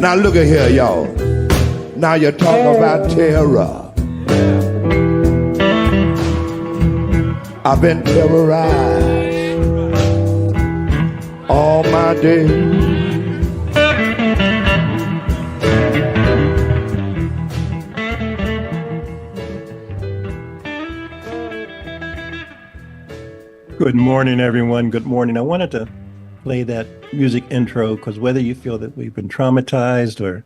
Now look at here, y'all. Now you're talking about terror. I've been terrorized all my days. Good morning, everyone. Good morning. I wanted to play that music intro because whether you feel that we've been traumatized or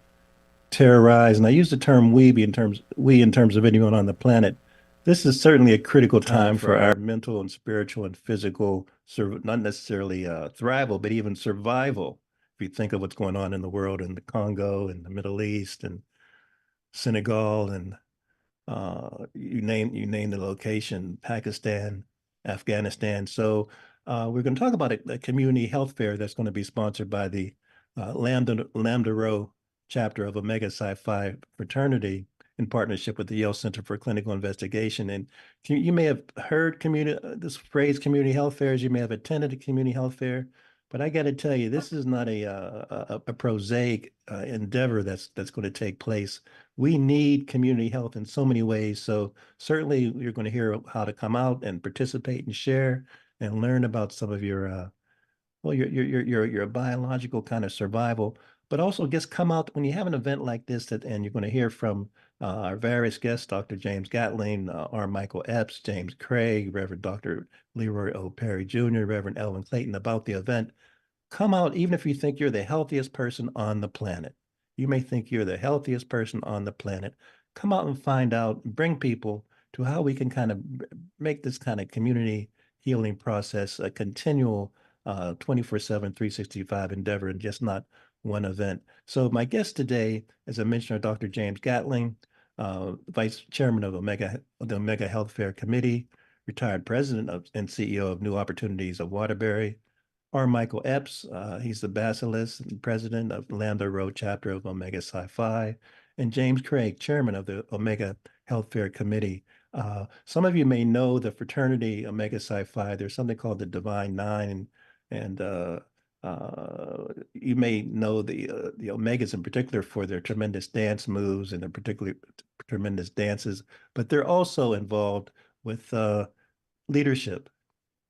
terrorized, and I use the term we in terms of anyone on the planet, this is certainly a critical time for our mental and spiritual and physical, not necessarily thrival, but even survival. If you think of what's going on in the world, in the Congo, and the Middle East, and Senegal, and you name the location, Pakistan, Afghanistan. So we're going to talk about a community health fair that's going to be sponsored by the Lambda Rho chapter of Omega Psi Phi fraternity in partnership with the Yale Center for Clinical Investigation. And you may have heard this phrase, community health fairs. You may have attended a community health fair. But I got to tell you, this is not a prosaic endeavor that's going to take place. We need community health in so many ways. So certainly you're going to hear how to come out and participate and share and learn about some of your your biological kind of survival, but also just come out when you have an event like this and you're going to hear from our various guests, Dr. James Gatling, R. Michael Epps, James Craig, Reverend Dr. Leroy O. Perry Jr., Reverend Ellen Clayton about the event. Come out, even if you think you're the healthiest person on the planet. You may think you're the healthiest person on the planet. Come out and find out, bring people to how we can kind of make this kind of community healing process a continual 24/7, 365 endeavor and just not one event. So my guest today, as I mentioned, are Dr. James Gatling, Vice Chairman of the Omega Health Fair Committee, retired President and CEO of New Opportunities of Waterbury, R. Michael Epps. He's the Basilisk and President of Lambda Rho chapter of Omega Psi Phi, and James Craig, Chairman of the Omega Health Fair Committee. Some of you may know the fraternity Omega Psi Phi. There's something called the Divine Nine, and you may know the Omegas in particular for their tremendous dance moves and their particularly tremendous dances, but they're also involved with leadership,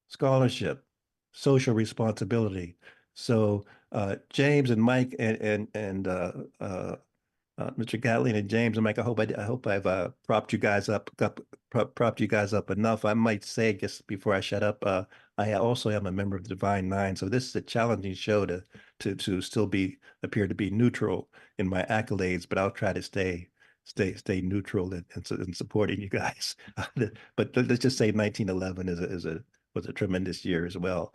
scholarship, social responsibility. So James and Mike and Mr. Gatling and James and Mike, I hope I've propped you guys up enough. I might say just before I shut up, I also am a member of the Divine Nine, so this is a challenging show to still appear to be neutral in my accolades, but I'll try to stay neutral in supporting you guys. But let's just say 1911 was a tremendous year as well.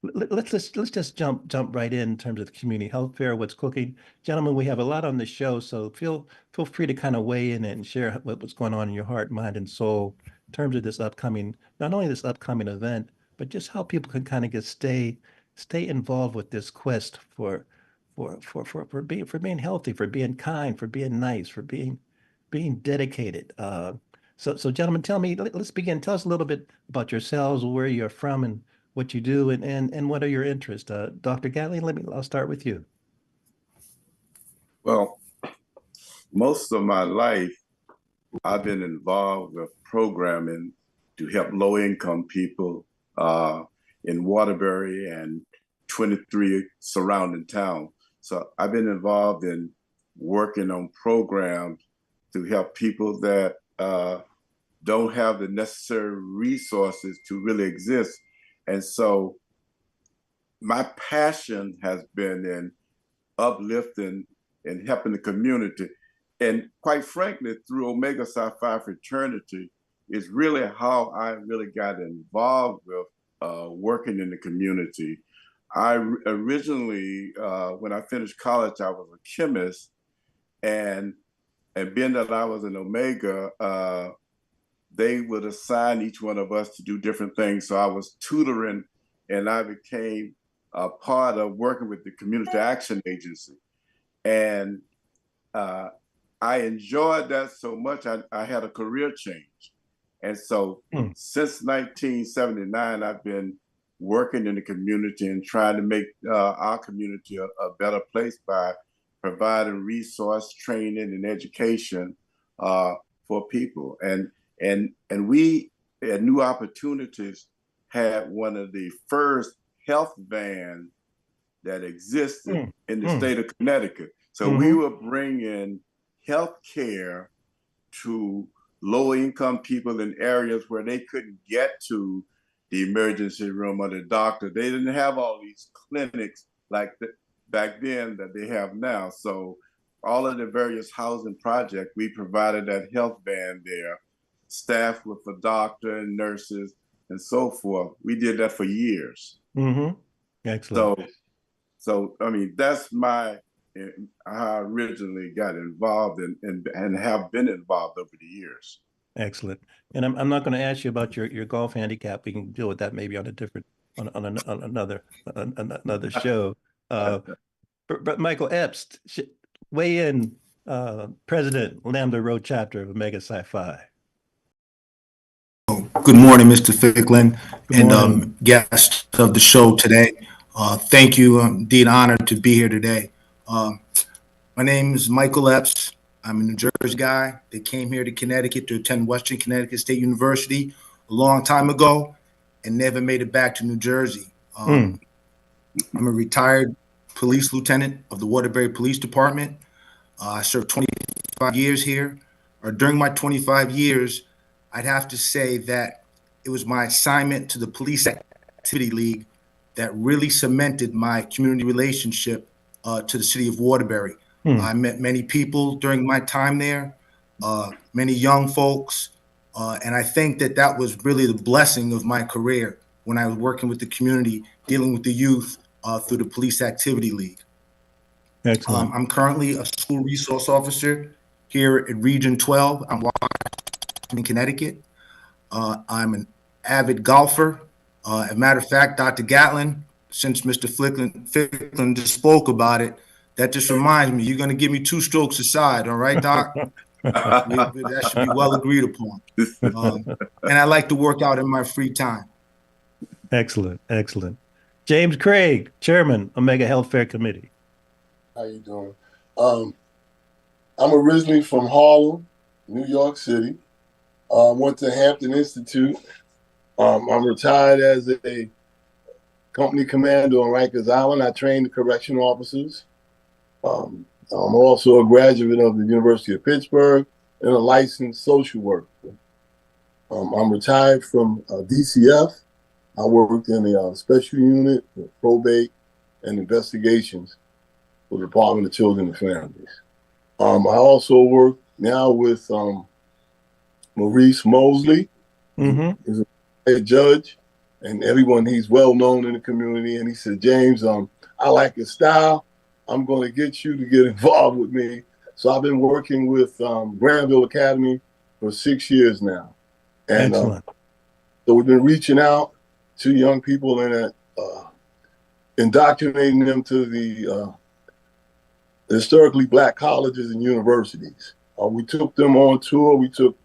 Let's just jump right in terms of the community health fair, what's cooking. Gentlemen, we have a lot on the show, so feel free to kind of weigh in and share what's going on in your heart, mind, and soul in terms of not only this upcoming event, but just how people can kind of just stay involved with this quest for being healthy, for being kind, for being nice, for being dedicated. So gentlemen, let's begin. Tell us a little bit about yourselves, where you're from, and what you do, and what are your interests. Dr. Gatling, I'll start with you. Well, most of my life, I've been involved with programming to help low-income people in Waterbury and 23 surrounding towns. So I've been involved in working on programs to help people that don't have the necessary resources to really exist. And so my passion has been in uplifting and helping the community. And quite frankly, through Omega Psi Phi fraternity is really how I really got involved with working in the community. I originally, when I finished college, I was a chemist, and being that I was an Omega, they would assign each one of us to do different things. So I was tutoring, and I became a part of working with the Community Action Agency. And I enjoyed that so much, I had a career change. And so since 1979, I've been working in the community and trying to make our community a better place by providing resource training and education for people. And we at New Opportunities had one of the first health vans that existed in the state of Connecticut. So we were bringing health care to low-income people in areas where they couldn't get to the emergency room or the doctor. They didn't have all these clinics like back then that they have now. So all of the various housing projects, we provided that health van there, staffed with a doctor and nurses and so forth. We did that for years. Excellent. So I mean, that's how I originally got involved and have been involved over the years. Excellent. And I'm not going to ask you about your golf handicap. We can deal with that maybe on a different on another show. But Michael Epps, weigh in, President Lambda Road Chapter of Omega Psi Phi. Good morning, Mr. Ficklin, and guest of the show today. Thank you. I'm indeed honored to be here today. My name is Michael Epps. I'm a New Jersey guy that came here to Connecticut to attend Western Connecticut State University a long time ago and never made it back to New Jersey. I'm a retired police lieutenant of the Waterbury Police Department. I served 25 years here. During my 25 years, I'd have to say that it was my assignment to the Police Activity League that really cemented my community relationship to the city of Waterbury. I met many people during my time there, many young folks, and I think that was really the blessing of my career when I was working with the community, dealing with the youth through the Police Activity League. Excellent. I'm currently a school resource officer here at Region 12. I'm in Connecticut. I'm an avid golfer. As a matter of fact, Dr. Gatlin, since Mr. Ficklin just spoke about it, that just reminds me, you're going to give me 2 strokes aside, all right, Doc? That should be well agreed upon. And I like to work out in my free time. Excellent, excellent. James Craig, Chairman, Omega Health Fair Committee. How you doing? I'm originally from Harlem, New York City. Went to Hampton Institute. I'm retired as a company commander on Rikers Island. I trained the correctional officers. I'm also a graduate of the University of Pittsburgh and a licensed social worker. I'm retired from DCF. I worked in the special unit, probate, and investigations for the Department of Children and Families. I also work now with Maurice Mosley. He's a judge, and everyone, he's well known in the community. And he said, James, I like your style. I'm going to get you to get involved with me. So I've been working with Granville Academy for 6 years now. And so we've been reaching out to young people and indoctrinating them to the historically Black colleges and universities. We took them on tour. We took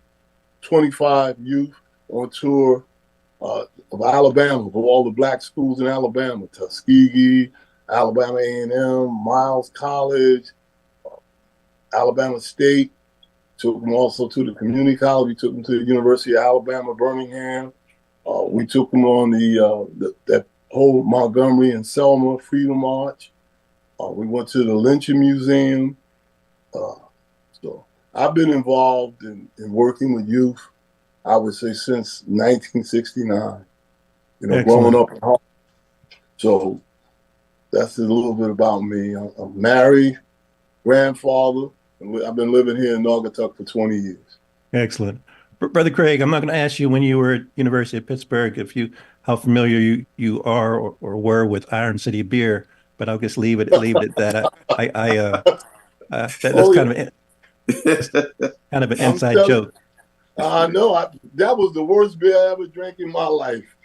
25 youth on tour of Alabama, of all the Black schools in Alabama, Tuskegee, Alabama A&M, Miles College, Alabama State. Took them also to the community college. We took them to the University of Alabama, Birmingham. We took them on that whole Montgomery and Selma Freedom March. We went to the Lynching Museum. So I've been involved in working with youth, I would say, since 1969. Growing up in Harlem. So that's a little bit about me. I'm married, grandfather, and I've been living here in Naugatuck for 20 years. Excellent. Brother Craig, I'm not going to ask you when you were at University of Pittsburgh how familiar you are or were with Iron City beer, but I'll just leave it at that. That's kind of an inside joke. No, that was the worst beer I ever drank in my life.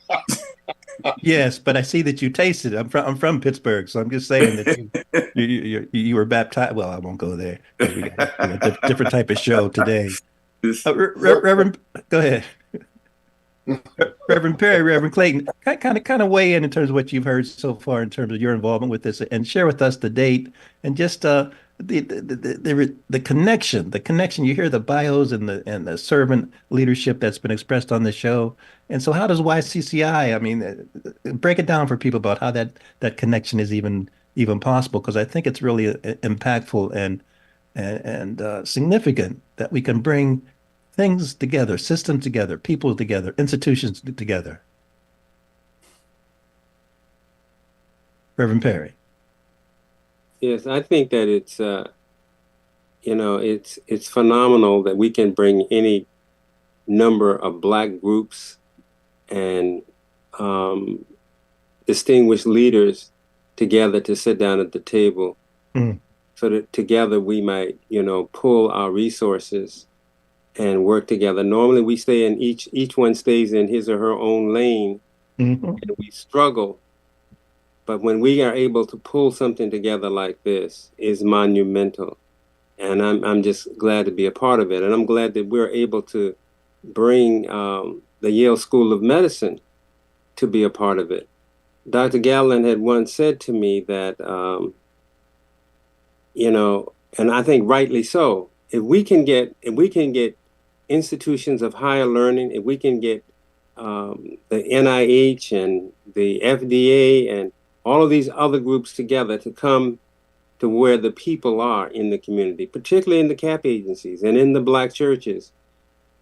Yes, but I see that you tasted it. I'm from Pittsburgh, so I'm just saying that you were baptized. Well, I won't go there. We got a different type of show today. Reverend, go ahead. Reverend Perry, Reverend Clayton, kind of weigh in terms of what you've heard so far in terms of your involvement with this, and share with us the date and just the connection. You hear the bios and the servant leadership that's been expressed on the show. And so, how does YCCI? I mean, break it down for people about how that connection is even possible, because I think it's really impactful and significant that we can bring things together, systems together, people together, institutions together. Reverend Perry. Yes, I think that it's it's phenomenal that we can bring any number of Black groups and distinguished leaders together to sit down at the table, so that together we might, pull our resources and work together. Normally we stay in each one stays in his or her own lane, and we struggle. But when we are able to pull something together like this, is monumental. And I'm just glad to be a part of it. And I'm glad that we're able to bring the Yale School of Medicine to be a part of it. Dr. Gatlin had once said to me that, and I think rightly so, if we can get institutions of higher learning, if we can get the NIH and the FDA and all of these other groups together to come to where the people are in the community, particularly in the CAP agencies and in the Black churches,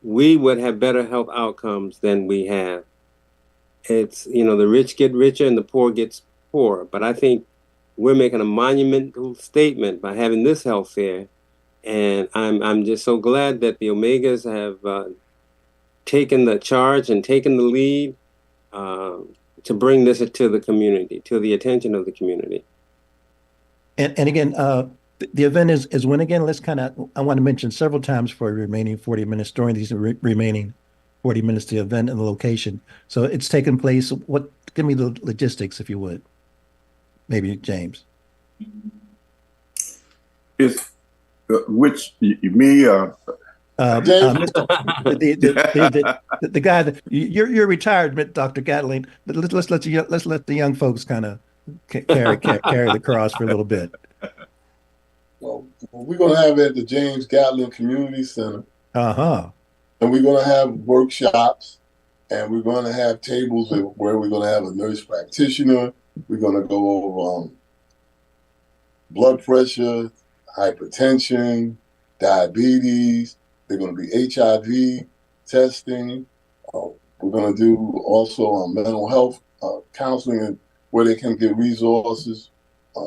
we would have better health outcomes than we have. It's, the rich get richer and the poor gets poorer. But I think we're making a monumental statement by having this health fair. And I'm just so glad that the Omegas have taken the charge and taken the lead to bring this to the community, to the attention of the community. And again, the event is when again? I want to mention several times for the remaining 40 minutes during these remaining 40 minutes, the event and the location. So it's taking place. Give me the logistics, if you would. Maybe James. It's which me the guy that you're retired, Dr. Gatling, but let's let the young folks kind of carry the cross for a little bit. Well, we're going to have it at the James Gatlin Community Center. And we're going to have workshops, and we're going to have tables where we're going to have a nurse practitioner. We're going to go over blood pressure, hypertension, diabetes. There's going to be HIV testing. We're going to do also mental health counseling, and where they can get resources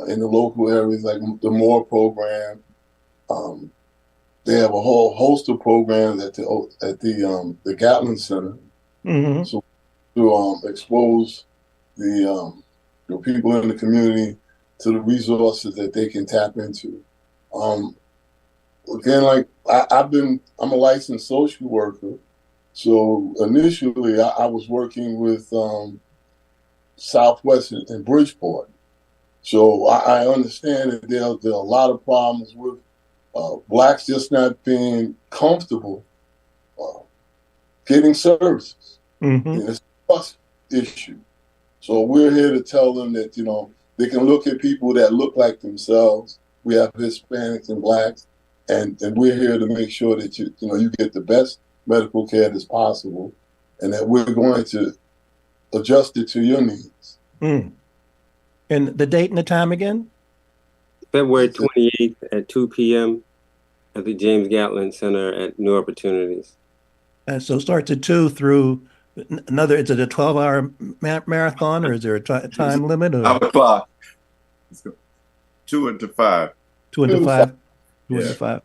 in the local areas, like the MORE program. They have a whole host of programs at the Gatlin Center, so to expose the people in the community to the resources that they can tap into. Again, like I'm a licensed social worker, so initially I was working with Southwest in Bridgeport. So I understand that there are a lot of problems with Blacks just not being comfortable getting services. And it's a trust issue. So we're here to tell them that, they can look at people that look like themselves. We have Hispanics and Blacks, and we're here to make sure that you get the best medical care that's possible, and that we're going to adjust it to your needs. And the date and the time again? February 28th at 2 p.m. at the James Gatlin Center at New Opportunities. And so it starts at 2 through another, is it a 12-hour marathon, or is there a time limit? 5 o'clock. 2 until 5. 2 until 5? 2 until 5.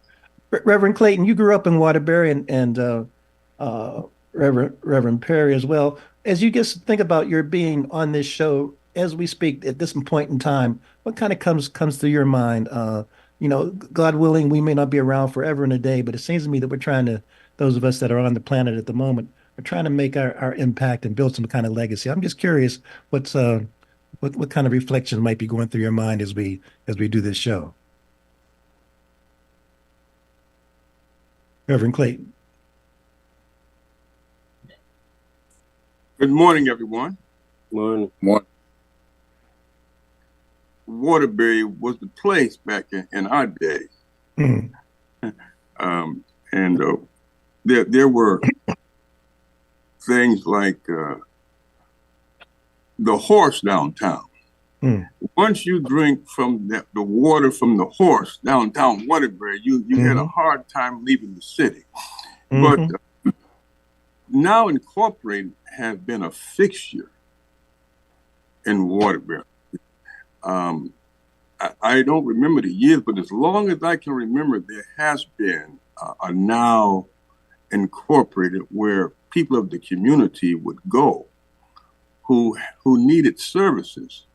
Reverend Clayton, you grew up in Waterbury, and Reverend Perry as well. As you just think about your being on this show, as we speak at this point in time, what kind of comes through your mind? God willing, we may not be around forever and a day, but it seems to me that we're trying to, those of us that are on the planet at the moment, are trying to make our impact and build some kind of legacy. I'm just curious, what kind of reflection might be going through your mind as we do this show? Reverend Clayton. Good morning, everyone. Morning. Morning. Waterbury was the place back in our day. Mm. And there were things like the horse downtown. Mm. Once you drink from the water from the horse downtown Waterbury, you had a hard time leaving the city. But now Incorporated has been a fixture in Waterbury. I don't remember the years, but as long as I can remember, there has been a now Incorporated where people of the community would go who needed services,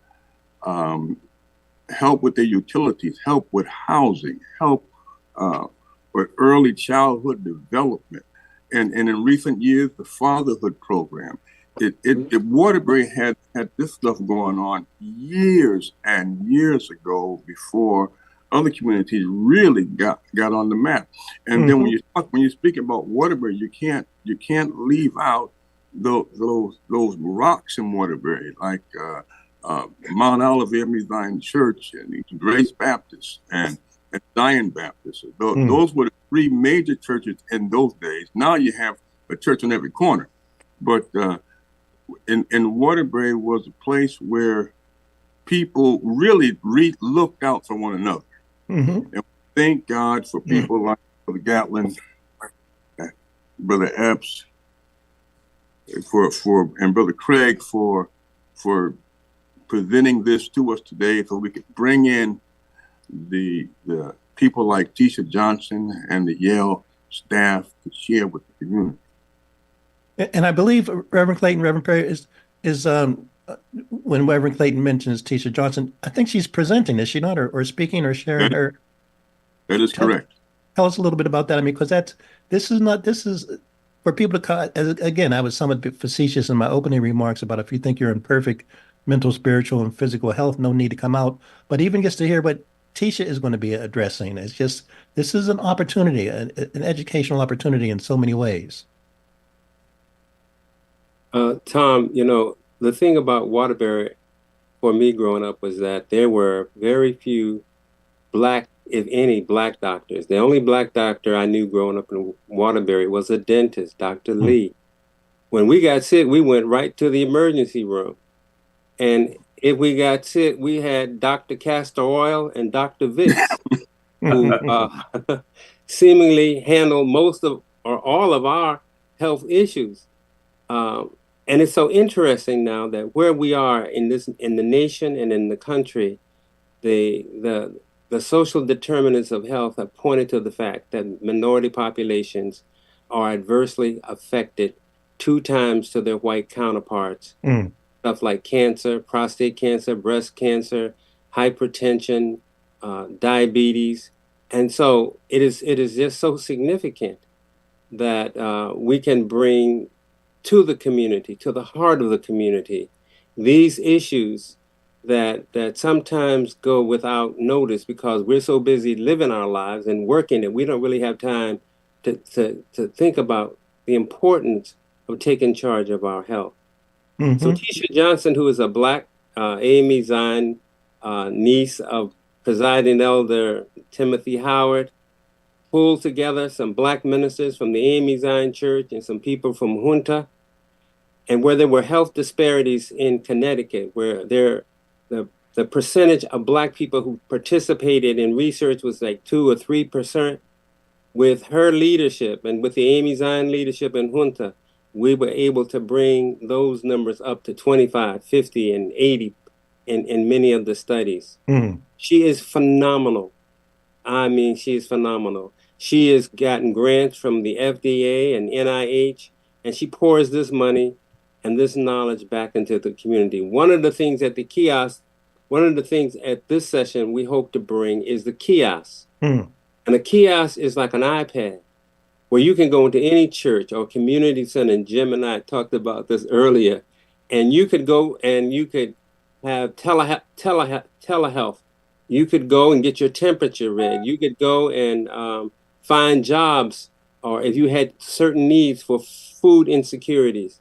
help with their utilities, help with housing, help with early childhood development. And in recent years, the fatherhood program. Waterbury had this stuff going on years and years ago before other communities really got on the map. And then when you speak about Waterbury, you can't leave out those rocks in Waterbury, like Mount Olive Zion Church and Grace Baptist and Zion Baptist. Those were the three major churches in those days. Now you have a church on every corner, but in Waterbury was a place where people really looked out for one another. And thank God for people like Brother Gatlin, Brother Epps, and Brother Craig for presenting this to us today, so we could bring in the people like Tisha Johnson and the Yale staff to share with the community. And I believe Reverend Clayton, Reverend Perry is when Reverend Clayton mentions Tisha Johnson, I think she's presenting, is she not, or speaking or sharing her? That is correct. Tell us a little bit about that. I mean, because this is for people to, again, I was somewhat facetious in my opening remarks about if you think you're in perfect mental, spiritual, and physical health, no need to come out. But even just to hear what Tisha is going to be addressing, it's just, this is an opportunity, an educational opportunity in so many ways. Tom, the thing about Waterbury for me growing up was that there were very few black, if any, black doctors. The only black doctor I knew growing up in Waterbury was a dentist, Dr. Lee. When we got sick, we went right to the emergency room. And if we got sick, we had Dr. Castor Oil and Dr. Vicks, who seemingly handled most of or all of our health issues. And it's so interesting now that where we are in the nation and in the country, the social determinants of health have pointed to the fact that minority populations are adversely affected 2 times to their white counterparts. Stuff like cancer, prostate cancer, breast cancer, hypertension, diabetes. And so it is just so significant that we can bring to the community, to the heart of the community, these issues that sometimes go without notice because we're so busy living our lives and working that we don't really have time to think about the importance of taking charge of our health. So Tisha Johnson, who is a Black AME Zion niece of presiding elder Timothy Howard, pulled together some Black ministers from the AME Zion Church and some people from Junta, and where there were health disparities in Connecticut, where the percentage of Black people who participated in research was like 2 or 3%. With her leadership and with the AME Zion leadership in Junta, we were able to bring those numbers up to 25, 50, and 80 in many of the studies. She is phenomenal. I mean, she is phenomenal. She has gotten grants from the FDA and NIH, and she pours this money and this knowledge back into the community. One of the things at this session we hope to bring is the kiosk. And a kiosk is like an iPad where you can go into any church or community center, and Jim and I talked about this earlier, and you could go and you could have telehealth. You could go and get your temperature read. You could go and find jobs, or if you had certain needs for food insecurities.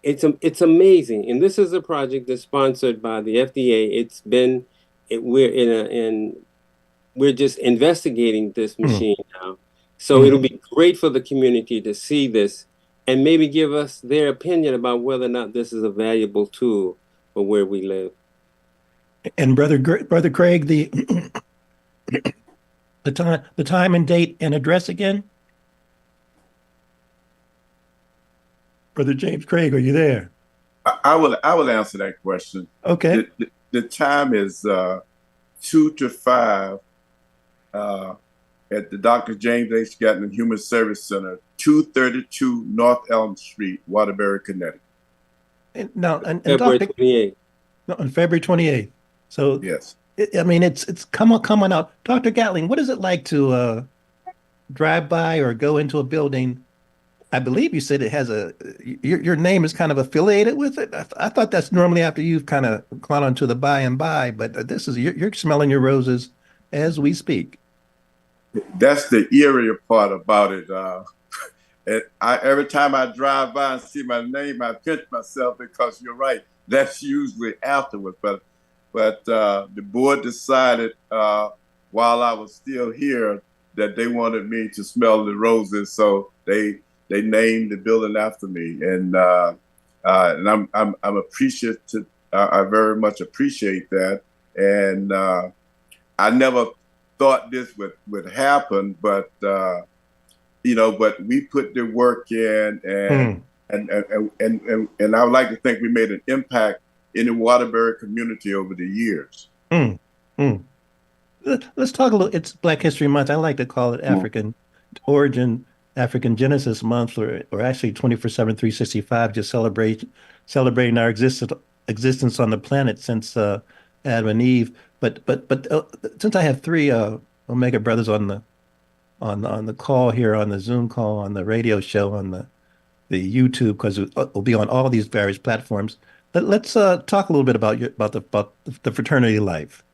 It's amazing. And this is a project that's sponsored by the FDA. It's been we're just investigating this machine now. So it'll be great for the community to see this and maybe give us their opinion about whether or not this is a valuable tool for where we live. And Brother Craig, the time and date and address again? Brother James Craig, are you there? I will answer that question. Okay. The time is 2 to 5 at the Dr. James H. Gatlin Human Service Center, 232 North Elm Street, Waterbury, Connecticut. And February 28th. No, on February 28th. So yes, it's coming out. Dr. Gatling, what is it like to drive by or go into a building? I believe you said it has your name is kind of affiliated with it. I thought that's normally after you've kind of gone on to the by and by, but this is you're smelling your roses as we speak. That's the eerie part about it. Every time I drive by and see my name, I pinch myself because you're right. That's usually afterwards. But the board decided while I was still here that they wanted me to smell the roses, so they named the building after me, and I'm appreciative. I very much appreciate that, and I never thought this would happen, but but we put the work in, and I would like to think we made an impact in the Waterbury community over the years. Let's talk a little. It's Black History Month. I like to call it African Origin, African Genesis Month, or actually 24/7, 365, just celebrating our existence on the planet since Adam and Eve. But since I have three Omega brothers on the call here, on the Zoom call, on the radio show, on the YouTube, because we'll be on all these various platforms. Let's talk a little bit about the fraternity life,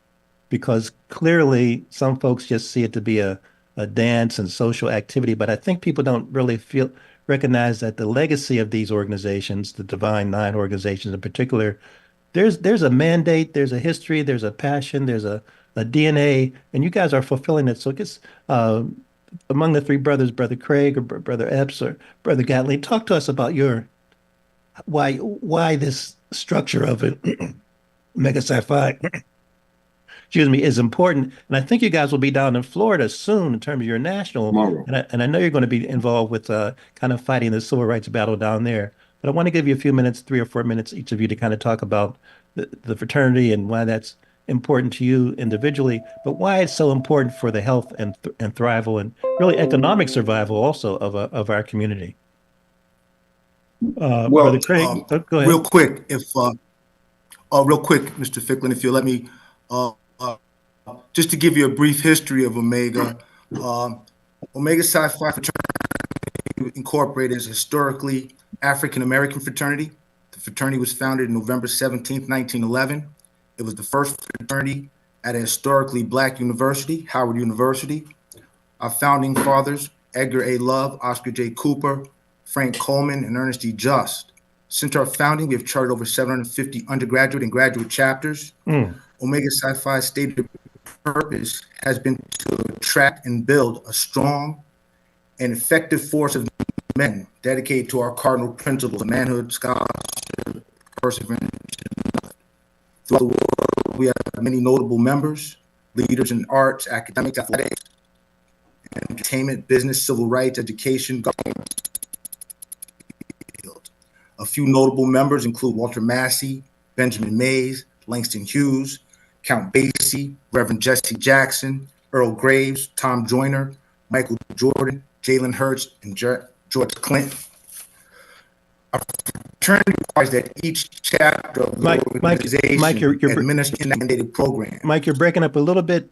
because clearly some folks just see it to be a dance and social activity, but I think people don't really recognize that the legacy of these organizations, the Divine Nine organizations in particular, there's a mandate, there's a history, there's a passion, there's a DNA, and you guys are fulfilling it. So I guess among the three brothers, Brother Craig or Brother Epps or Brother Gatling, talk to us about why this structure of it, Mega Sci-Fi, excuse me, is important. And I think you guys will be down in Florida soon in terms of your national. And I know you're going to be involved with kind of fighting the civil rights battle down there. But I want to give you a few minutes, 3 or 4 minutes, each of you, to kind of talk about the fraternity and why that's important to you individually, but why it's so important for the health and thrival and really economic survival also of our community. Brother Craig, go ahead. Real quick, Mr. Ficklin, if you'll let me, just to give you a brief history of Omega. Omega Sci-Fi Fraternity Incorporated is historically African-American fraternity. The fraternity was founded November 17th, 1911. It was the first fraternity at a historically Black university, Howard University. Our founding fathers, Edgar A. Love, Oscar J. Cooper, Frank Coleman, and Ernest E. Just. Since our founding, we have chartered over 750 undergraduate and graduate chapters. Omega Sci-Fi's stated purpose has been to attract and build a strong and effective force of men dedicated to our cardinal principles of manhood, scholarship, perseverance. Throughout the world, we have many notable members, leaders in arts, academics, athletics, entertainment, business, civil rights, education, government. A few notable members include Walter Massey, Benjamin Mays, Langston Hughes, Count Basie, Reverend Jesse Jackson, Earl Graves, Tom Joyner, Michael Jordan, Jalen Hurts, and George Clinton. Our fraternity requires that each chapter of the organization you're administer a mandated program. Mike, you're breaking up a little bit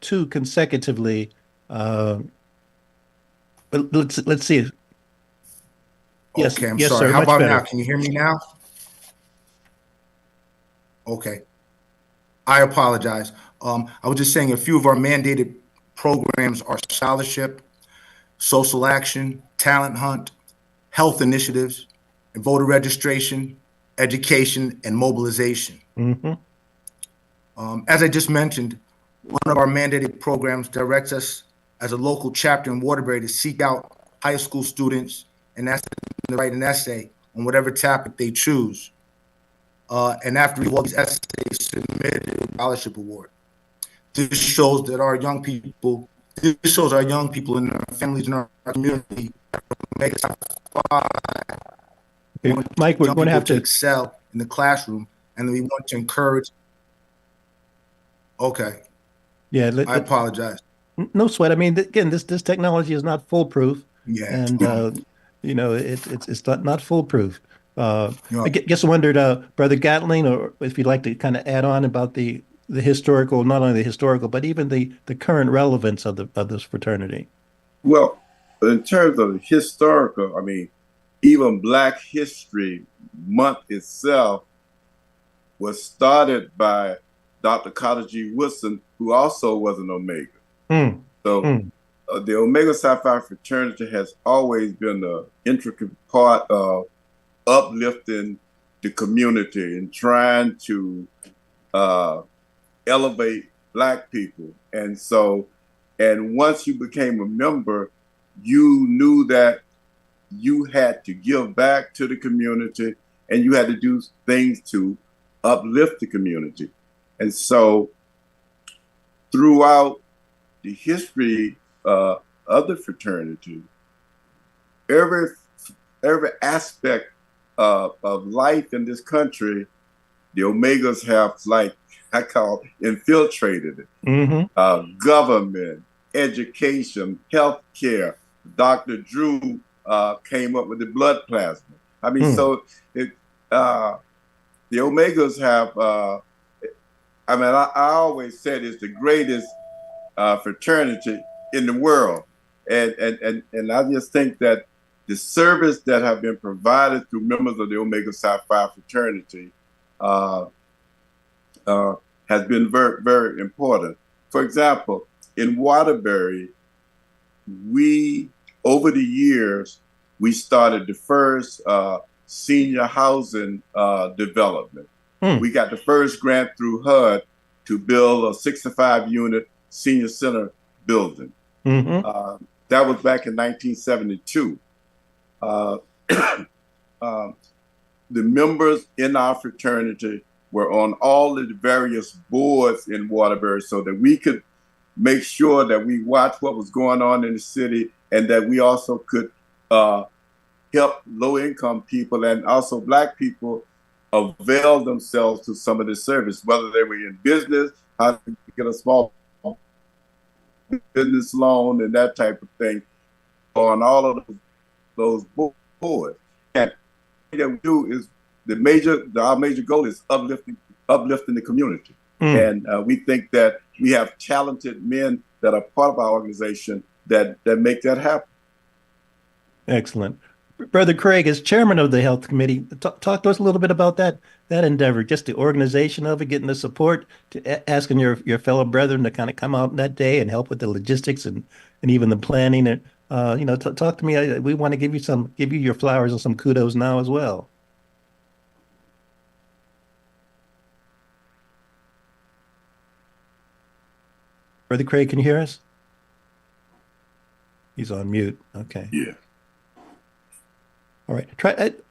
too consecutively. But let's see. Yes, okay, I'm yes, sorry. sir. How Much about better. now? Can you hear me now? Okay. I apologize. I was just saying a few of our mandated programs are scholarship, social action, talent hunt, health initiatives, voter registration, education, and mobilization. As I just mentioned, one of our mandated programs directs us as a local chapter in Waterbury to seek out high school students and ask them to write an essay on whatever topic they choose. And after all these essays submitted a scholarship award. This shows that our young people, this shows our young people and our families in our community make it Okay, Mike, we're young going to people have to excel in the classroom, and we want to encourage. Okay, Yeah, I apologize. no sweat. I mean, again, this technology is not foolproof, Yeah, and you know, it's not foolproof. Yeah. I guess I wondered, Brother Gatling, or if you'd like to kind of add on about the historical, not only the historical, but even the current relevance of this fraternity. Well, in terms of historical, I mean, even Black History Month itself was started by Dr. Carter G. Woodson, who also was an Omega. So the Omega Psi Phi fraternity has always been an intricate part of uplifting the community and trying to elevate Black people. And so, and once you became a member, you knew that you had to give back to the community and you had to do things to uplift the community. And so throughout the history of the fraternity, every aspect of life in this country, the Omegas have, like I call, infiltrated it. Government, education, healthcare. Dr. Drew came up with the blood plasma. I mean, so it, the Omegas have, I mean, I always said it's the greatest fraternity in the world. And I just think that the service that have been provided through members of the Omega Psi Phi fraternity has been very, very important. For example, in Waterbury, over the years, we started the first senior housing development. We got the first grant through HUD to build a 65-unit senior center building. That was back in 1972. The members in our fraternity were on all of the various boards in Waterbury so that we could make sure that we watched what was going on in the city and that we also could help low-income people and also Black people avail themselves to some of the service, whether they were in business, how to get a small business loan and that type of thing on all of those boards. And what we do is our major goal is uplifting the community. And we think that we have talented men that are part of our organization that make that happen. Excellent. Brother Craig, as chairman of the health committee, talk to us a little bit about that endeavor, just the organization of it, getting the support, to asking your fellow brethren to kind of come out that day and help with the logistics and even the planning. And talk to me. We want to give you your flowers and some kudos now as well. Brother Craig, can you hear us? He's on mute. Okay. Yeah. All right.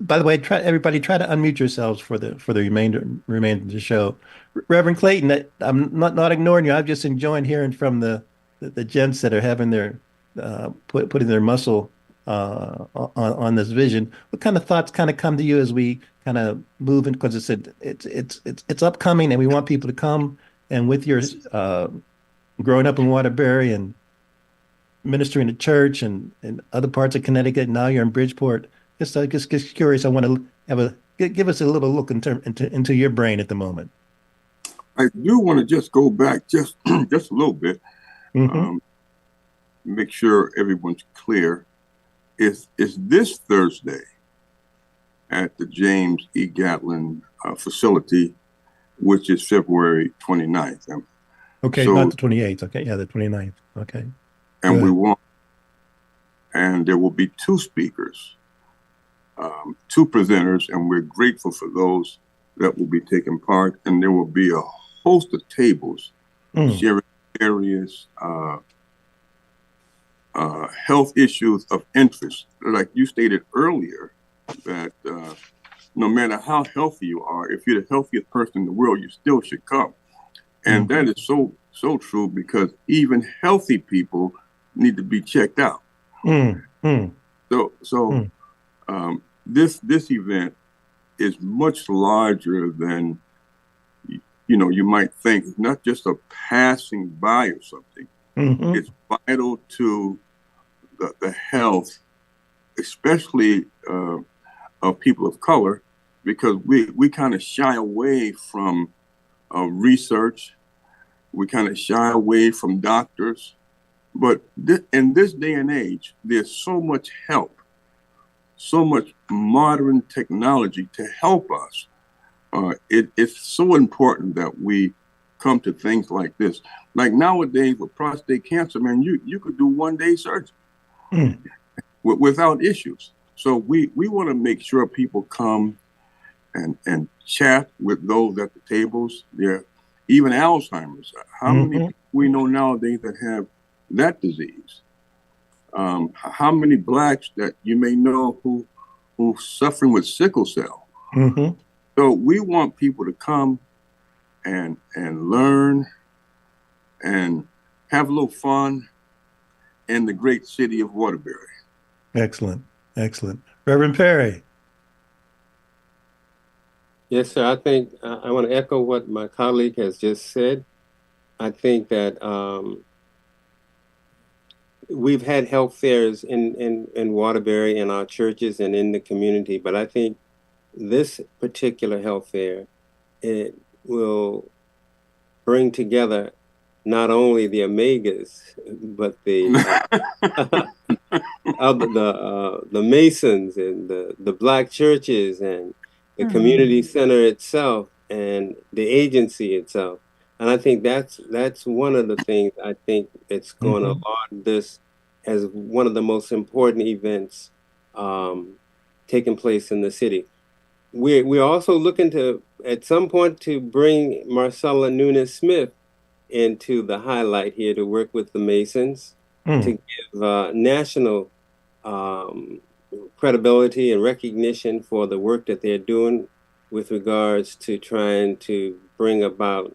By the way, everybody try to unmute yourselves for the remainder of the show. Reverend Clayton, I'm not ignoring you. I'm just enjoying hearing from the gents that are having their putting their muscle on this vision. What kind of thoughts kind of come to you as we kind of move in? Because it's upcoming, and we want people to come. And with your growing up in Waterbury and ministering to church and other parts of Connecticut, now you're in Bridgeport. Just curious. I want to give us a little look into your brain at the moment. I do want to just go back just a little bit, make sure everyone's clear. It's this Thursday at the James E. Gatlin facility, which is February 29th. Okay, so, not the 28th. Okay, yeah, the 29th. Okay. And and there will be two speakers, two presenters, and we're grateful for those that will be taking part. And there will be a host of tables Mm. sharing various health issues of interest. Like you stated earlier, that no matter how healthy you are, if you're the healthiest person in the world, you still should come. And that is so true, because even healthy people need to be checked out. So this event is much larger than you might think. It's not just a passing by or something. It's vital to the health, especially of people of color, because we kind of shy away from research. We kind of shy away from doctors. But in this day and age, there's so much help, so much modern technology to help us. It's so important that we come to things like this. Like nowadays with prostate cancer, man, you could do one-day surgery without issues. So we want to make sure people come and chat with those at the tables. There, even Alzheimer's. How many people we know nowadays that have that disease? How many blacks that you may know who suffering with sickle cell? So we want people to come and learn and have a little fun in the great city of Waterbury. Excellent. Reverend Perry. Yes, sir. I think I want to echo what my colleague has just said. I think that we've had health fairs in Waterbury, in our churches and in the community, but I think this particular health fair, it will bring together not only the Omegas, but the the Masons and the Black churches and the community center itself and the agency itself. And I think that's one of the things I think that's going to laud this as one of the most important events taking place in the city. We're also looking to, at some point, to bring Marcella Nunes Smith into the highlight here to work with the Masons to give national credibility and recognition for the work that they're doing with regards to trying to bring about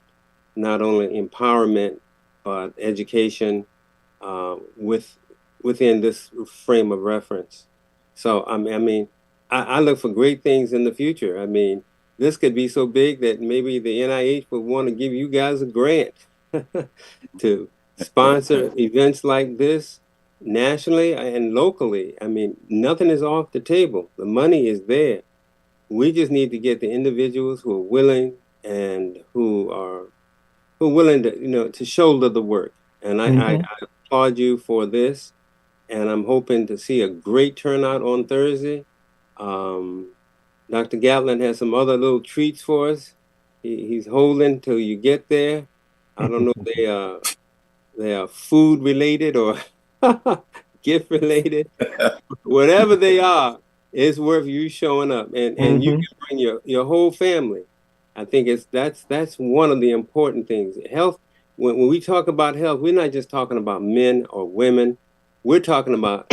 not only empowerment but education within this frame of reference. So I mean, I look for great things in the future. I mean, this could be so big that maybe the NIH would want to give you guys a grant to sponsor events like this nationally and locally. I mean, nothing is off the table. The money is there. We just need to get the individuals who are willing and who are willing to to shoulder the work. And I applaud you for this. And I'm hoping to see a great turnout on Thursday. Dr. Gatlin has some other little treats for us. He's holding till you get there. I don't know if they are food related or gift related. Whatever they are, it's worth you showing up, and you can bring your whole family. I think that's one of the important things. Health. When we talk about health, we're not just talking about men or women. We're talking about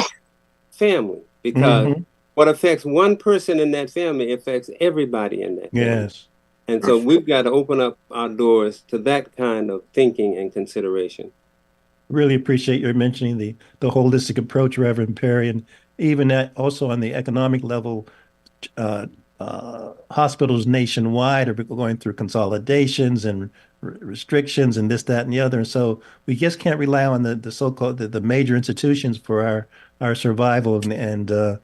family, because what affects one person in that family affects everybody in that family. Yes. And so we've got to open up our doors to that kind of thinking and consideration. Really appreciate your mentioning the holistic approach, Reverend Perry, and even that also on the economic level, hospitals nationwide are going through consolidations and restrictions and this, that, and the other. And so we just can't rely on the so-called the major institutions for our survival. And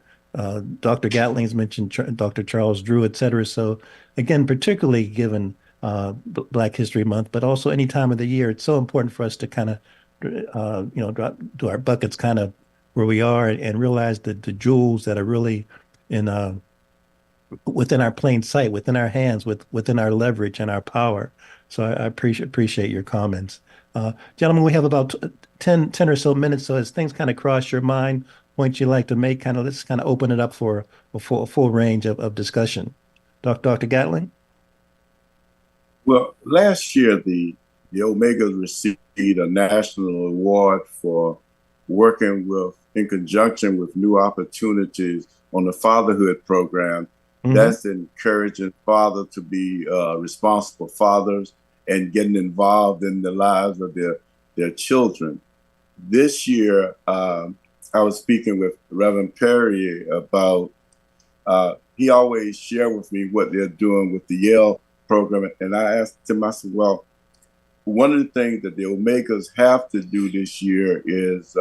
Dr. Gatling's mentioned Dr. Charles Drew, et cetera. So again, particularly given Black History Month, but also any time of the year, it's so important for us to kind of do our buckets kind of where we are and realize that the jewels that are really in within our plain sight, within our hands, within our leverage and our power. So I appreciate your comments. Gentlemen, we have about 10 or so minutes. So as things kind of cross your mind, points you'd like to make, let's kind of open it up for a full range of discussion. Dr. Gatling? Well, last year the Omegas received a national award for working with in conjunction with New Opportunities on the fatherhood program. That's encouraging fathers to be responsible fathers and getting involved in the lives of their children. This year, I was speaking with Reverend Perry about. He always share with me what they're doing with the Yale program, and I asked him. I said, "Well, one of the things that the Omegas have to do this year is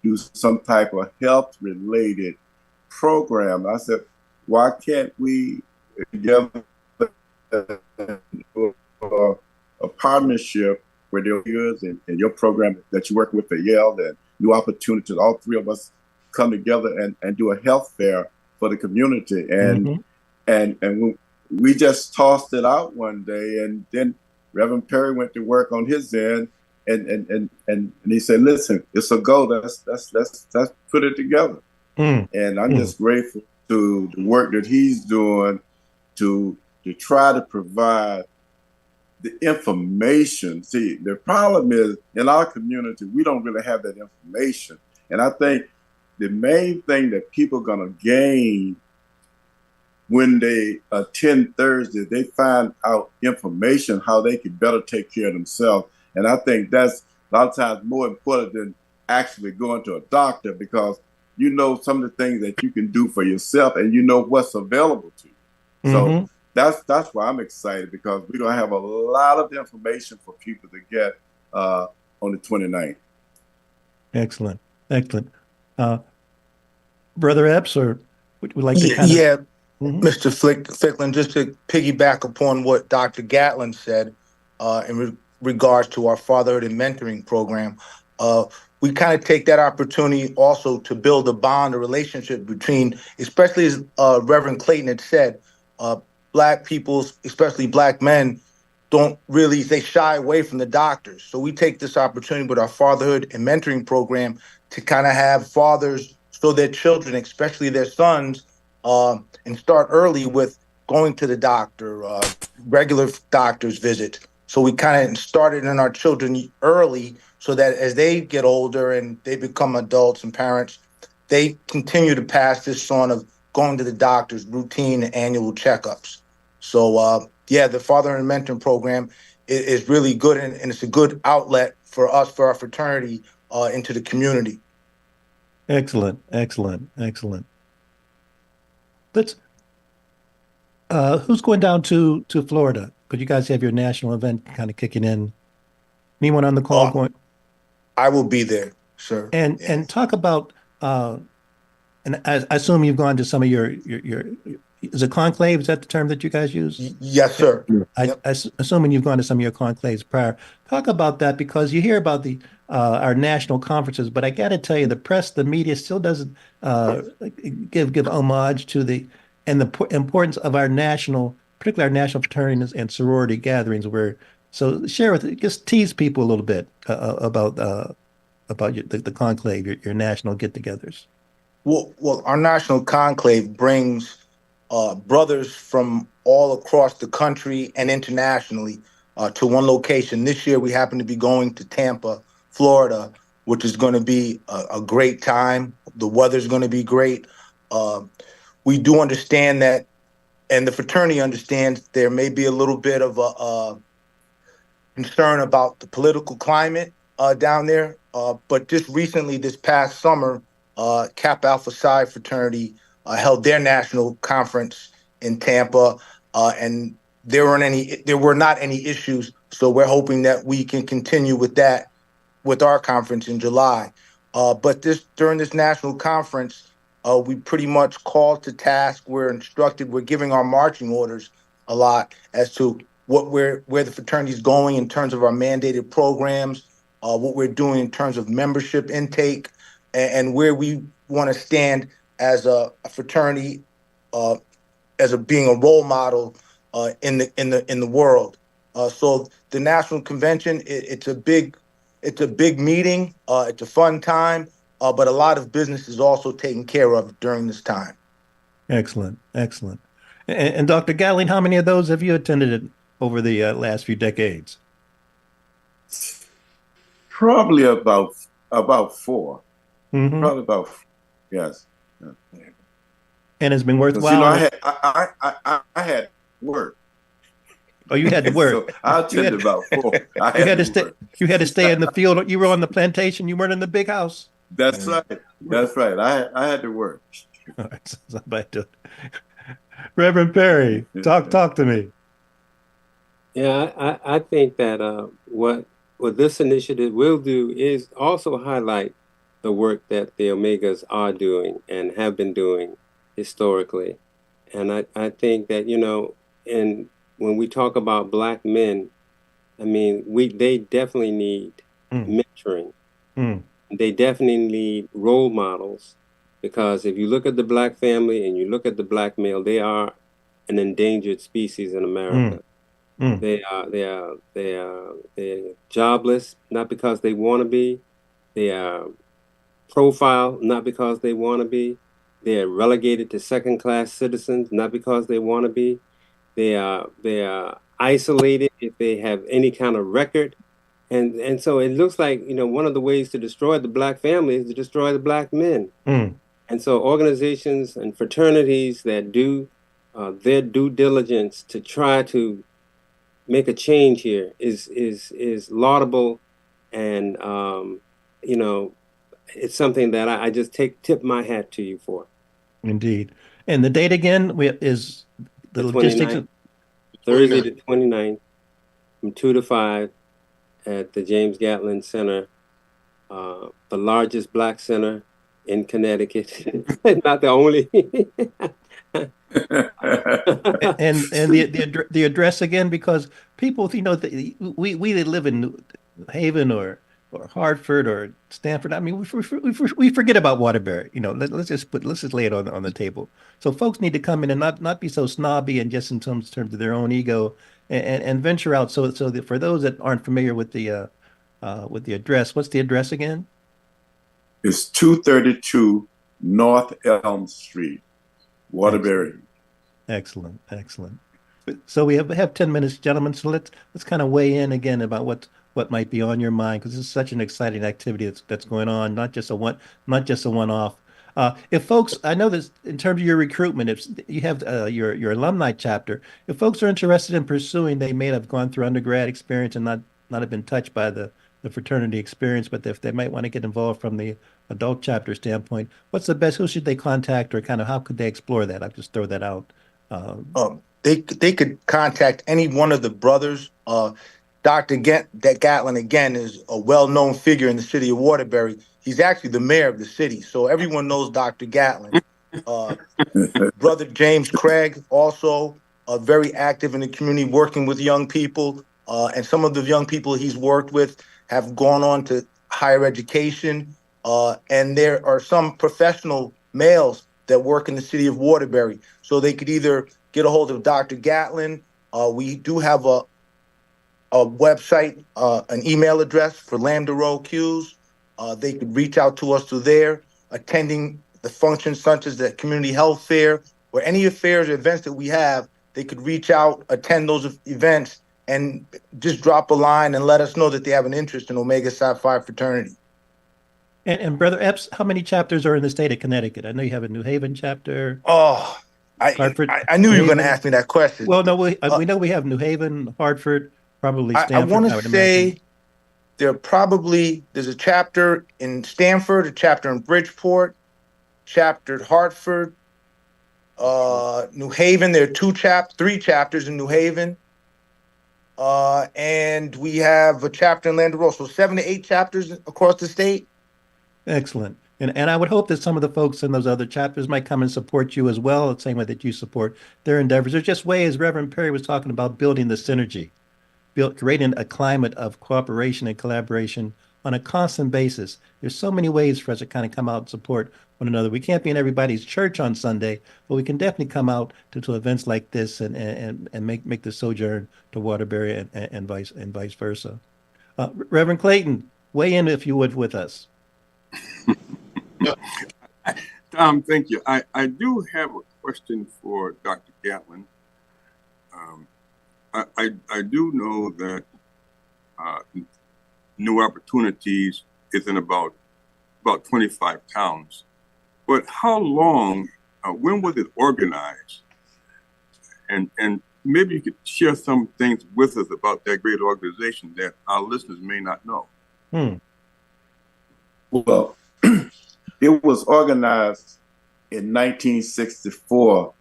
do some type of health-related program." I said, "Why can't we together a partnership where the Omegas and your program that you work with at Yale and New Opportunities, all three of us come together and do a health fair for the community?" And we just tossed it out one day, and then Reverend Perry went to work on his end, and he said, "Listen, it's a go. Let's put it together." And I'm just grateful to the work that he's doing to try to provide the information. See, the problem is in our community, we don't really have that information. And I think the main thing that people are going to gain when they attend Thursday, they find out information how they can better take care of themselves. And I think that's a lot of times more important than actually going to a doctor, because you know some of the things that you can do for yourself and you know what's available to you. So that's why I'm excited, because we're going to have a lot of information for people to get on the 29th. Excellent. Excellent. Brother Epps, or would like to kind of... Mr. Ficklin, just to piggyback upon what Dr. Gatlin said in regards to our fatherhood and mentoring program, we kind of take that opportunity also to build a bond, a relationship between, especially as Reverend Clayton had said, Black people, especially Black men, they shy away from the doctors. So we take this opportunity with our fatherhood and mentoring program to kind of have fathers show their children, especially their sons, and start early with going to the doctor, regular doctor's visit. So we kind of started in our children early so that as they get older and they become adults and parents, they continue to pass this on of going to the doctor's routine annual checkups. So, the father and mentoring program is really good, and it's a good outlet for us, for our fraternity, into the community. Excellent, excellent, excellent. Let's. Who's going down to Florida? Could you guys have your national event kind of kicking in? Anyone on the call going? I will be there, sir. And talk about. And I assume you've gone to some of your is it conclave? Is that the term that you guys use? Yes, sir. Assuming you've gone to some of your conclaves prior. Talk about that, because you hear about our national conferences, but I got to tell you, the press, the media still doesn't give homage to the importance of our national, particularly our national fraternities and sorority gatherings. So share just tease people a little bit about the conclave, your national get-togethers. Well, our national conclave brings brothers from all across the country and internationally to one location. This year, we happen to be going to Tampa, Florida, which is going to be a great time. The weather's going to be great. We do understand that, and the fraternity understands there may be a little bit of a concern about the political climate down there. But just recently, this past summer, Kappa Alpha Psi fraternity held their national conference in Tampa, and there were not any issues. So we're hoping that we can continue with that with our conference in July. But during this national conference, we pretty much called to task. We're instructed. We're giving our marching orders a lot as to where the fraternity is going in terms of our mandated programs, what we're doing in terms of membership intake, and where we want to stand as a fraternity, being a role model in the world. So the national convention, it's a big meeting. It's a fun time, but a lot of business is also taken care of during this time. Excellent, excellent. And Dr. Gatling, how many of those have you attended over the last few decades? Probably about 4. Mm-hmm. Probably about, yes. And it's been Because you know, worthwhile. I had work. Oh, you had to So work. I You attended had, about 4. I you had had to to stay. work. You had to stay in the field. You were on the plantation. You weren't in the big house. That's right. That's right. I had to work. All right, so back to Reverend Perry. Talk to me. Yeah, I think that what this initiative will do is also highlight the work that the Omegas are doing and have been doing historically. And I think that, you know, and when we talk about Black men, I mean, they definitely need mentoring. Mm. They definitely need role models, because if you look at the Black family and you look at the Black male, they are an endangered species in America. Mm. They're jobless, not because they want to be. They are profiled, not because they want to be. They are relegated to second-class citizens, not because they want to be. They are isolated if they have any kind of record. And so it looks like, you know, one of the ways to destroy the Black family is to destroy the Black men. Mm. And so organizations and fraternities that do their due diligence to try to make a change here is laudable, and you know, it's something that I just tip my hat to you for. Indeed. And the date again is the The logistics. 29th, Thursday the 29th, from 2 to 5 at the James Gatlin Center, the largest Black center in Connecticut. Not the only. And the address again, because people, you know, we that live in New Haven or Hartford or Stanford, I mean, we forget about Waterbury. You know, let's just lay it on the table. So folks need to come in and not be so snobby and just in terms of their own ego, and venture out. So that for those that aren't familiar with the address, what's the address again? It's 232 North Elm Street, Waterbury. Excellent. So we have 10 minutes, gentlemen. So let's kind of weigh in again about what might be on your mind, because this is such an exciting activity that's going on, not just a one-off. If folks, I know this in terms of your recruitment, if you have your alumni chapter, if folks are interested in pursuing, they may have gone through undergrad experience and not have been touched by the fraternity experience, but if they might want to get involved from the adult chapter standpoint, who should they contact, or kind of how could they explore that? I'll just throw that out. They could contact any one of the brothers. Dr. Gatlin, again, is a well-known figure in the city of Waterbury. He's actually the mayor of the city, so everyone knows Dr. Gatlin. Brother James Craig, also very active in the community, working with young people. And some of the young people he's worked with have gone on to higher education. And there are some professional males that work in the city of Waterbury. So they could either get a hold of Dr. Gatlin. We do have a website, an email address for Lambda Row Qs. They could reach out to us through there, attending the functions such as the community health fair or any affairs or events that we have. They could reach out, attend those events, and just drop a line and let us know that they have an interest in Omega Psi Phi fraternity. And Brother Epps, how many chapters are in the state of Connecticut? I know you have a New Haven chapter. Oh, Hartford. I knew you were going to ask me that question. Well, no, we know we have New Haven, Hartford, probably Stanford. I want to say there's a chapter in Stanford, a chapter in Bridgeport, chapter at Hartford, New Haven. There are three chapters in New Haven. And we have a chapter in Land Row. So 7 to 8 chapters across the state. Excellent. And I would hope that some of the folks in those other chapters might come and support you as well, the same way that you support their endeavors. There's just ways, Reverend Perry was talking about, building the synergy, creating a climate of cooperation and collaboration on a constant basis. There's so many ways for us to kind of come out and support one another. We can't be in everybody's church on Sunday, but we can definitely come out to events like this and make the sojourn to Waterbury and vice versa. Reverend Clayton, weigh in if you would with us. Tom, thank you. I do have a question for Dr. Gatlin. I do know that New Opportunities is in about 25 towns. But how long, when was it organized? And maybe you could share some things with us about that great organization that our listeners may not know. Well, it was organized in 1964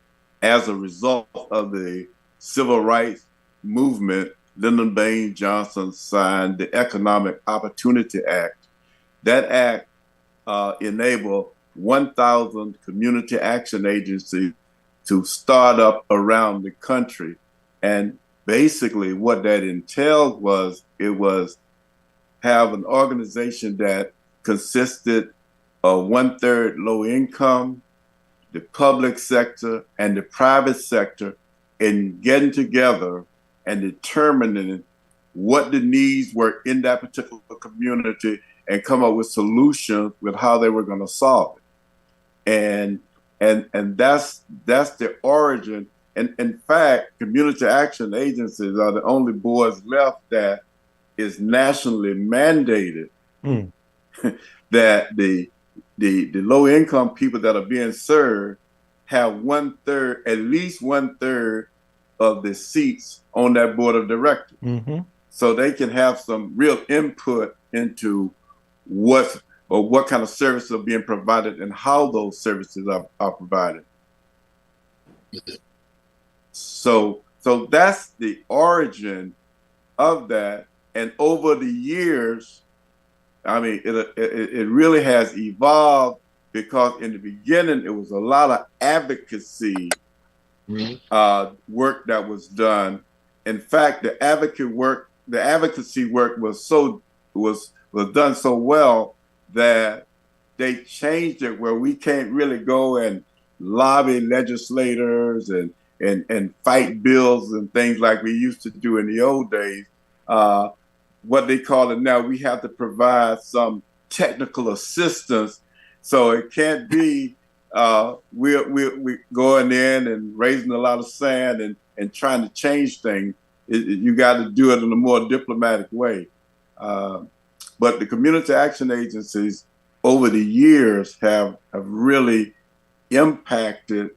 as a result of the civil rights movement. Lyndon Baines Johnson signed the Economic Opportunity Act. That act enabled 1,000 community action agencies to start up around the country. And basically what that entailed was have an organization that consisted of 1/3 low income, the public sector, and the private sector in getting together and determining what the needs were in that particular community and come up with solutions with how they were going to solve it. And that's the origin. And in fact, community action agencies are the only boards left that is nationally mandated that the low income people that are being served have 1/3, at least 1/3 of the seats on that board of directors. So they can have some real input into what kind of services are being provided and how those services are provided. So that's the origin of that. And over the years, I mean, it really has evolved, because in the beginning, it was a lot of advocacy work that was done. In fact, the advocacy work was done so well that they changed it where we can't really go and lobby legislators and fight bills and things like we used to do in the old days. What they call it now, we have to provide some technical assistance. So it can't be we're going in and raising a lot of sand and trying to change things. You got to do it in a more diplomatic way. But the community action agencies over the years have really impacted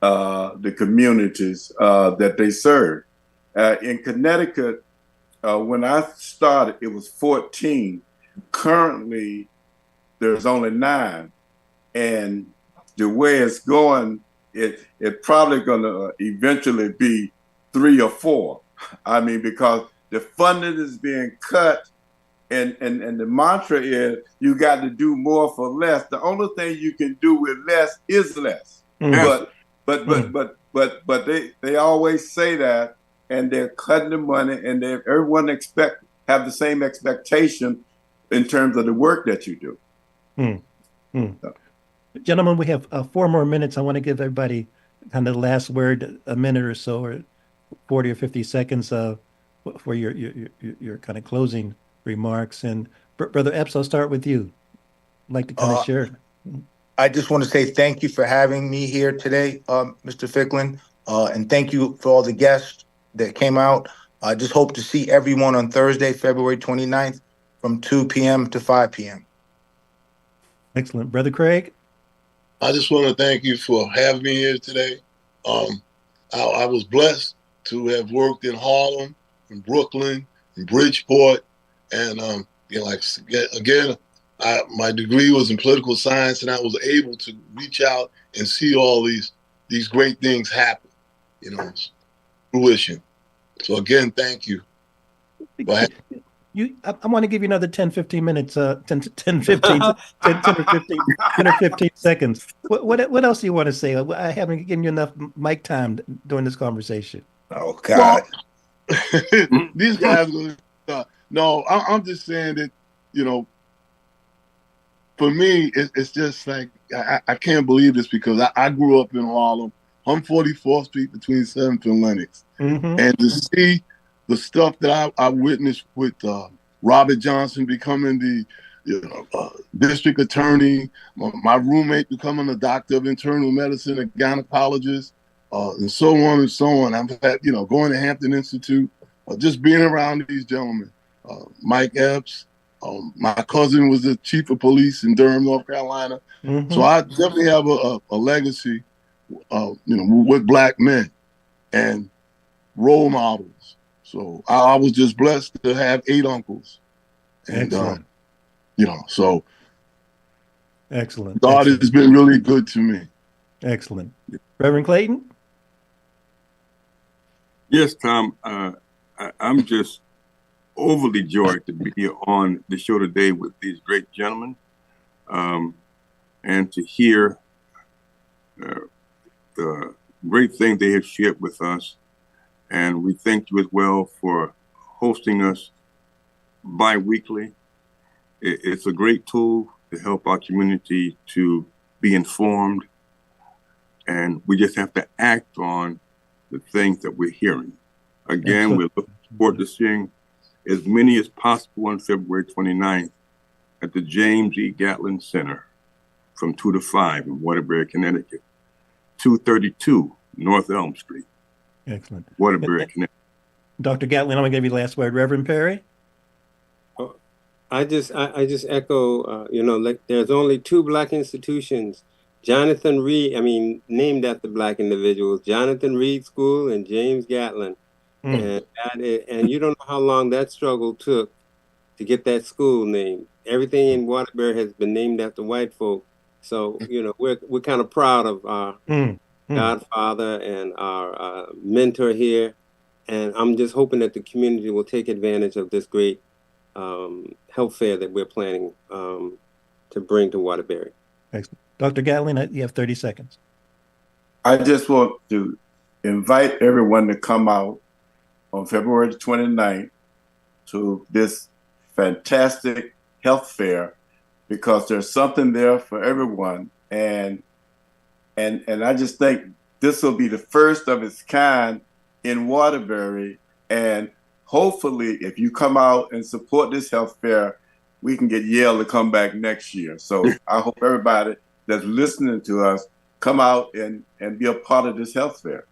the communities that they serve. In Connecticut, when I started, it was 14. Currently, there's only 9. And the way it's going, it's probably going to eventually be 3 or 4. I mean, because the funding is being cut, and the mantra is you got to do more for less. The only thing you can do with less is less. But they always say that, and they're cutting the money, and everyone have the same expectation in terms of the work that you do. So. Gentlemen, we have 4 more minutes. I want to give everybody kind of the last word, a minute or so, or 40 or 50 seconds for your kind of closing remarks. And Brother Epps, I'll start with you. I'd like to kind of share. I just want to say thank you for having me here today, Mr. Ficklin, and thank you for all the guests that came out. I just hope to see everyone on Thursday, February 29th from 2 p.m. to 5 p.m. Excellent. Brother Craig? I just want to thank you for having me here today. I was blessed to have worked in Harlem, in Brooklyn, in Bridgeport, and my degree was in political science, and I was able to reach out and see all these great things happen, fruition. So again, thank you. I want to give you another 10, 15 minutes, 10 or 15 seconds. What else do you want to say? I haven't given you enough mic time during this conversation. Oh, God. Well, these guys, no, I'm just saying that, for me, it's just like, I can't believe this, because I grew up in Harlem. I'm 44th Street between 7th and Lenox. And to see the stuff that I witnessed with Robert Johnson becoming the district attorney, my roommate becoming a doctor of internal medicine, a gynecologist, and so on and so on. I've had, going to Hampton Institute, just being around these gentlemen, Mike Epps. My cousin was the chief of police in Durham, North Carolina. Mm-hmm. So I definitely have a legacy, with Black men and role models. So I was just blessed to have 8 uncles. And, Excellent. So Excellent. God Excellent. has been really good to me. Excellent. Reverend Clayton? Yes, Tom. I'm just overly joyed to be here on the show today with these great gentlemen, and to hear the great things they have shared with us. And we thank you as well for hosting us bi-weekly. It's a great tool to help our community to be informed, and we just have to act on the things that we're hearing. Again, we're looking forward to seeing as many as possible on February 29th at the James E. Gatlin Center from 2 to 5 in Waterbury, Connecticut, 232 North Elm Street. Excellent. Waterbury, Connecticut. Dr. Gatlin, I'm going to give you the last word. Reverend Perry? I just echo, like there's only 2 Black institutions, Jonathan Reed, named after Black individuals, Jonathan Reed School and James Gatlin. And you don't know how long that struggle took to get that school named. Everything in Waterbury has been named after white folk. So, we're kind of proud of our godfather and our mentor here. And I'm just hoping that the community will take advantage of this great health fair that we're planning to bring to Waterbury. Excellent. Dr. Gatlin, you have 30 seconds. I just want to invite everyone to come out on February 29th to this fantastic health fair, because there's something there for everyone. And I just think this will be the first of its kind in Waterbury. And hopefully, if you come out and support this health fair, we can get Yale to come back next year. So I hope everybody that's listening to us come out and be a part of this health fair.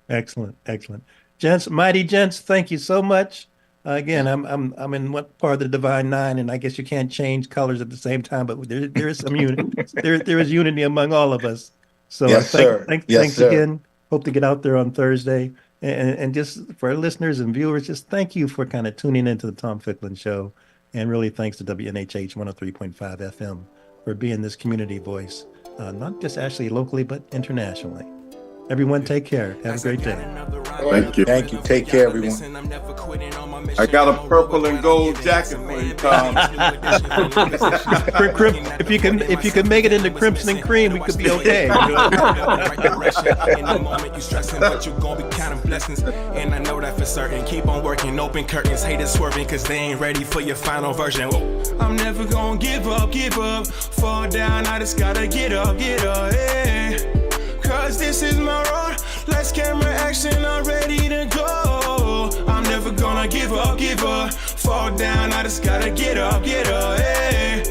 Excellent. Excellent. Gents, mighty gents, thank you so much. Again, I'm in what part of the Divine Nine, and I guess you can't change colors at the same time, but there is some unity. There is unity among all of us. So Yes, sir. Thanks again. Hope to get out there on Thursday. And just for our listeners and viewers, just thank you for kind of tuning into the Tom Ficklin Show. And really thanks to WNHH 103.5 FM for being this community voice, not just actually locally, but internationally. Everyone take care. Have a great day. Thank you. Thank you. Take care, everyone. I got a purple and gold jacket for you, Tom. If you can make it into crimson and cream, we could be okay. In the moment you stressing, but you're gonna be counting blessings. And I know that for certain. Keep on working, open curtains, haters swerving, cause they ain't ready for your final version. I'm never gonna give up. Fall down, I just gotta get up, yeah. Cause this is my road. Let's camera action, I'm ready to go. I'm never gonna give up. Fall down, I just gotta get up, yeah.